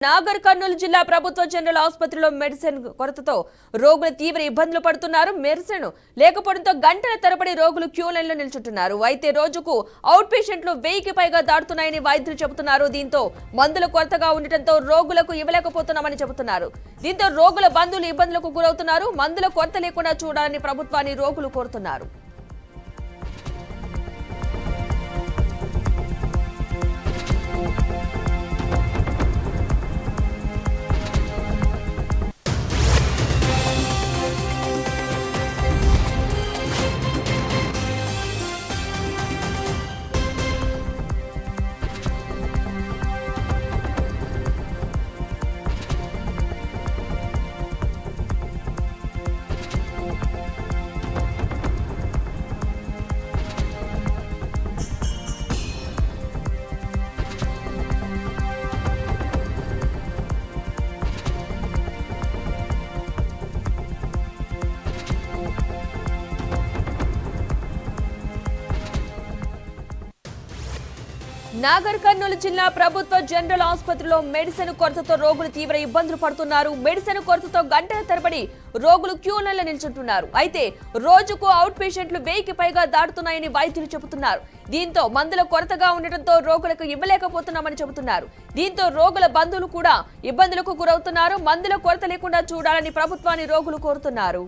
నాగర్ కర్నూలు జిల్లా ప్రభుత్వ జనరల్ ఆసుపత్రిలో మెడిసిన్ కొరతతో రోగులు తీవ్ర ఇబ్బందులు పడుతున్నారు. మెడిసిన్ లేకపోవడంతో గంటల తరబడి రోగులు క్యూ లైన్లో నిల్చుంటున్నారు. అయితే రోజుకు అవుట్ పేషెంట్లు 1000కి పైగా దాటుతున్నాయని వైద్యులు చెబుతున్నారు. దీంతో మందుల కొరతగా ఉండటంతో రోగులకు ఇవ్వలేకపోతున్నామని చెబుతున్నారు. దీంతో రోగుల బంధువులు ఇబ్బందులకు గురవుతున్నారు. మందుల కొరత లేకుండా చూడాలని ప్రభుత్వాన్ని రోగులు కోరుతున్నారు. నాగర్ కర్నూలు జిల్లా ప్రభుత్వ జనరల్ ఆసుపత్రిలో మెడిసిన్ కొరతతో రోగులు తీవ్ర ఇబ్బందులు పడుతున్నారు. మెడిసిన్ కొరతతో గంటల తరబడి రోగులు క్యూ లైన్లో నిల్చుంటున్నారు. అయితే రోజుకు అవుట్ పేషెంట్లు 1000కి పైగా దాటుతున్నాయని వైద్యులు చెబుతున్నారు. దీంతో మందుల కొరతగా ఉండటంతో రోగులకు ఇవ్వలేకపోతున్నామని చెబుతున్నారు. దీంతో రోగుల బంధువులు కూడా ఇబ్బందులకు గురవుతున్నారు. మందుల కొరత లేకుండా చూడాలని ప్రభుత్వాన్ని రోగులు కోరుతున్నారు.